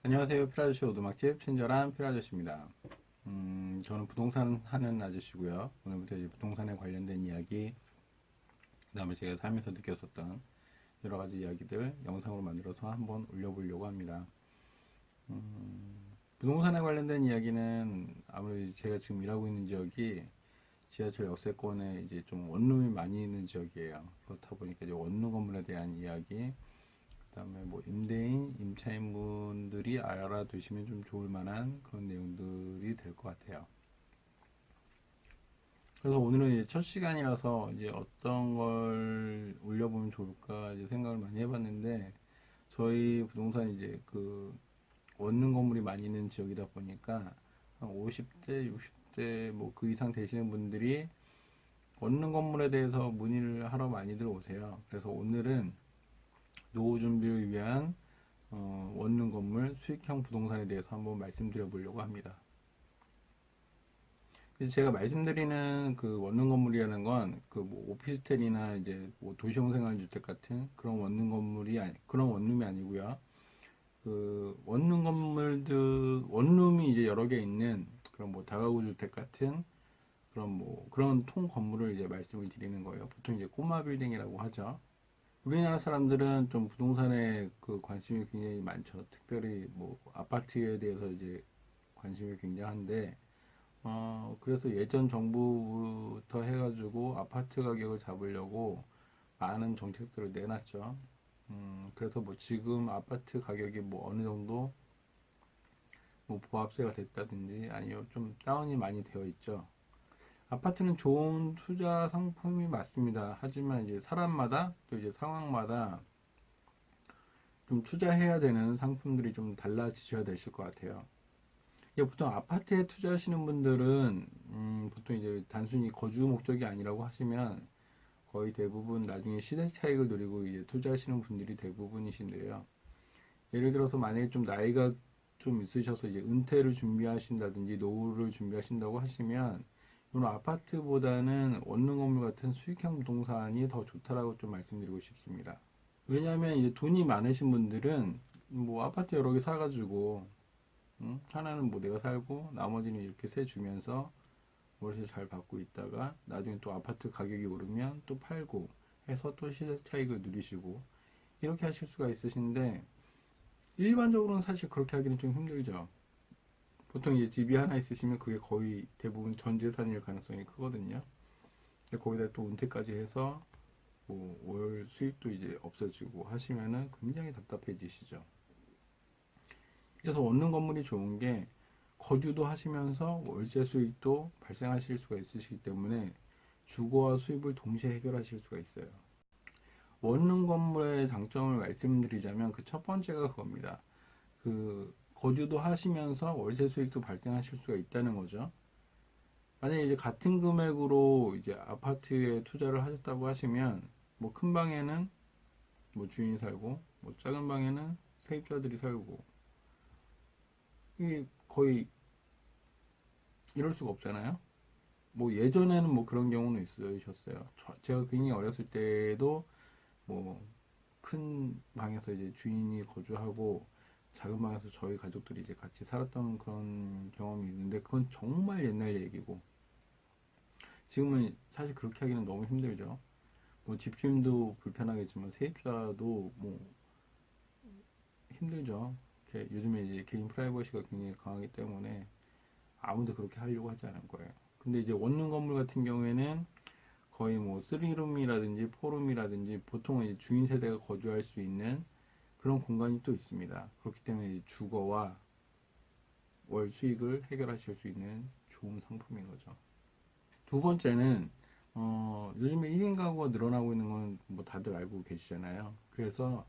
안녕하세요. 피라저씨 오두막집 친절한 피라저씨입니다. 저는 부동산 하는 아저씨고요. 오늘부터 이제 부동산에 관련된 이야기, 그 다음에 제가 살면서 느꼈었던 여러 가지 이야기들 영상으로 만들어서 한번 올려보려고 합니다. 부동산에 관련된 이야기는 아무래도 제가 지금 일하고 있는 지역이 지하철 역세권에 이제 좀 원룸이 많이 있는 지역이에요. 그렇다 보니까 이제 원룸 건물에 대한 이야기, 그다음에 뭐 임대인, 임차인분들이 알아두시면 좀 좋을 만한 그런 내용들이 될 것 같아요. 그래서 오늘은 이제 첫 시간이라서 이제 어떤 걸 올려보면 좋을까 이제 생각을 많이 해봤는데, 저희 부동산 이제 그 원룸 건물이 많이 있는 지역이다 보니까 한 50대, 60대 뭐 그 이상 되시는 분들이 원룸 건물에 대해서 문의를 하러 많이들 오세요. 그래서 오늘은 노후 준비를 위한 원룸 건물 수익형 부동산에 대해서 한번 말씀드려 보려고 합니다. 그래서 제가 말씀드리는 그 원룸 건물이라는 건 그 뭐 오피스텔이나 이제 뭐 도시형 생활주택 같은 그런 원룸 건물이 그런 원룸이 아니고요. 그 원룸 건물들 원룸이 이제 여러 개 있는 그런 뭐 다가구 주택 같은 그런 뭐 그런 통 건물을 이제 말씀을 드리는 거예요. 보통 이제 꼬마 빌딩이라고 하죠. 우리나라 사람들은 좀 부동산에 그 관심이 굉장히 많죠. 특별히 뭐 아파트에 대해서 이제 관심이 굉장한데, 그래서 예전 정부부터 해가지고 아파트 가격을 잡으려고 많은 정책들을 내놨죠. 그래서 뭐 지금 아파트 가격이 뭐 어느 정도 뭐 보합세가 됐다든지 아니면 좀 다운이 많이 되어 있죠. 아파트는 좋은 투자 상품이 맞습니다. 하지만 이제 사람마다 또 이제 상황마다 좀 투자해야 되는 상품들이 좀 달라지셔야 되실 것 같아요. 이게 보통 아파트에 투자하시는 분들은 보통 이제 단순히 거주 목적이 아니라고 하시면 거의 대부분 나중에 시대 차익을 노리고 이제 투자하시는 분들이 대부분이신데요. 예를 들어서 만약에 좀 나이가 좀 있으셔서 이제 은퇴를 준비하신다든지 노후를 준비하신다고 하시면 이런 아파트보다는 원룸 건물 같은 수익형 부동산이 더 좋다라고 좀 말씀드리고 싶습니다. 왜냐하면 이제 돈이 많으신 분들은 뭐 아파트 여러 개 사가지고 하나는 뭐 내가 살고 나머지는 이렇게 세 주면서 월세 잘 받고 있다가 나중에 또 아파트 가격이 오르면 또 팔고 해서 또 시세 차익을 누리시고 이렇게 하실 수가 있으신데, 일반적으로는 사실 그렇게 하기는 좀 힘들죠. 보통 이제 집이 하나 있으시면 그게 거의 대부분 전 재산일 가능성이 크거든요. 근데 거기다 또 은퇴까지 해서 뭐 월 수입도 이제 없어지고 하시면은 굉장히 답답해지시죠. 그래서 원룸 건물이 좋은 게 거주도 하시면서 월세 수익도 발생하실 수가 있으시기 때문에 주거와 수입을 동시에 해결하실 수가 있어요. 원룸 건물의 장점을 말씀드리자면 그 첫 번째가 그겁니다. 그 거주도 하시면서 월세 수익도 발생하실 수가 있다는 거죠. 만약에 이제 같은 금액으로 이제 아파트에 투자를 하셨다고 하시면 뭐 큰 방에는 뭐 주인이 살고 뭐 작은 방에는 세입자들이 살고 이게 거의 이럴 수가 없잖아요. 뭐 예전에는 뭐 그런 경우는 있으셨어요. 제가 굉장히 어렸을 때도 뭐 큰 방에서 이제 주인이 거주하고 작은 방에서 저희 가족들이 이제 같이 살았던 그런 경험이 있는데 그건 정말 옛날 얘기고 지금은 사실 그렇게 하기는 너무 힘들죠. 뭐 집주인도 불편하겠지만 세입자도 뭐 힘들죠. 요즘에 이제 개인 프라이버시가 굉장히 강하기 때문에 아무도 그렇게 하려고 하지 않을 거예요. 근데 이제 원룸 건물 같은 경우에는 거의 뭐 3룸이라든지 4룸이라든지 보통은 이제 주인 세대가 거주할 수 있는 그런 공간이 또 있습니다. 그렇기 때문에 주거와 월 수익을 해결하실 수 있는 좋은 상품인 거죠. 두 번째는 요즘에 1인 가구가 늘어나고 있는 건 뭐 다들 알고 계시잖아요. 그래서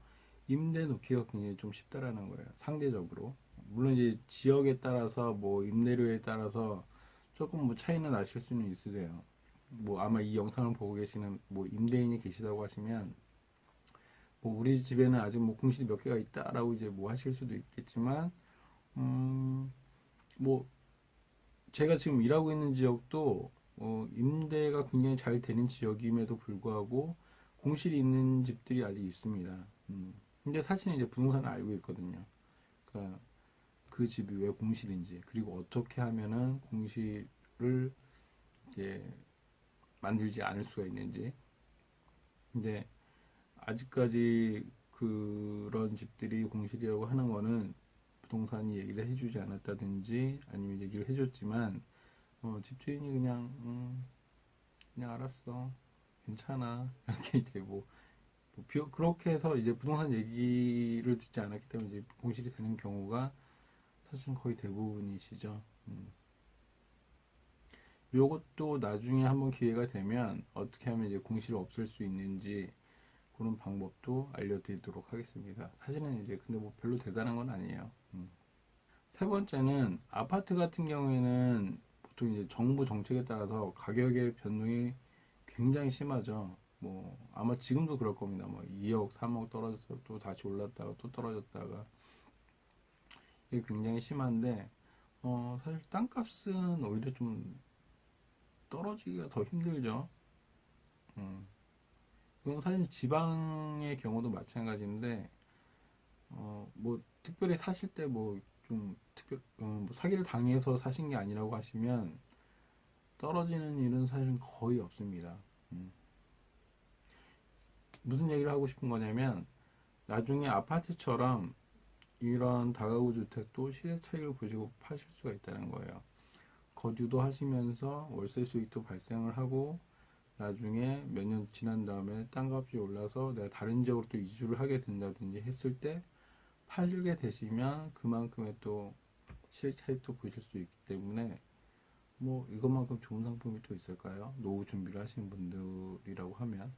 임대 놓기가 굉장히 좀 쉽다라는 거예요. 상대적으로. 물론 이제 지역에 따라서 뭐 임대료에 따라서 조금 뭐 차이는 나실 수는 있으세요. 뭐 아마 이 영상을 보고 계시는 뭐 임대인이 계시다고 하시면 뭐 우리 집에는 아직 뭐 공실이 몇 개가 있다라고 이제 뭐 하실 수도 있겠지만 음, 뭐 제가 지금 일하고 있는 지역도 임대가 굉장히 잘 되는 지역임에도 불구하고 공실이 있는 집들이 아직 있습니다. 근데 사실은 이제 부동산을 알고 있거든요. 그러니까 그 집이 왜 공실인지, 그리고 어떻게 하면은 공실을 이제 만들지 않을 수가 있는지. 근데 아직까지 그런 집들이 공실이라고 하는 거는 부동산이 얘기를 해주지 않았다든지 아니면 얘기를 해줬지만 집주인이 그냥 알았어, 괜찮아 이렇게 이제 그렇게 해서 이제 부동산 얘기를 듣지 않았기 때문에 이제 공실이 되는 경우가 사실은 거의 대부분이시죠. 요것도 나중에 한번 기회가 되면 어떻게 하면 이제 공실을 없앨 수 있는지 그런 방법도 알려드리도록 하겠습니다. 사실은 이제 근데 뭐 별로 대단한 건 아니에요. 세 번째는 아파트 같은 경우에는 보통 이제 정부 정책에 따라서 가격의 변동이 굉장히 심하죠. 뭐 아마 지금도 그럴 겁니다. 뭐 2억, 3억 떨어져서 또 다시 올랐다가 또 떨어졌다가 이게 굉장히 심한데 사실 땅값은 오히려 좀 떨어지기가 더 힘들죠. 음. 이건 사실 지방의 경우도 마찬가지인데 뭐 특별히 사실 때 뭐 좀 뭐 사기를 당해서 사신 게 아니라고 하시면 떨어지는 일은 사실은 거의 없습니다. 음. 무슨 얘기를 하고 싶은 거냐면 나중에 아파트처럼 이런 다가구 주택도 시세 차익을 보시고 파실 수가 있다는 거예요. 거주도 하시면서 월세 수익도 발생을 하고 나중에 몇 년 지난 다음에 땅값이 올라서 내가 다른 지역으로 또 이주를 하게 된다든지 했을 때 팔게 되시면 그만큼의 또 시세 차익도 보실 수 있기 때문에 뭐 이것만큼 좋은 상품이 또 있을까요? 노후 준비를 하시는 분들이라고 하면.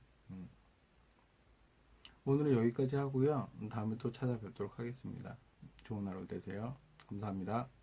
오늘은 여기까지 하고요. 다음에 또 찾아뵙도록 하겠습니다. 좋은 하루 되세요. 감사합니다.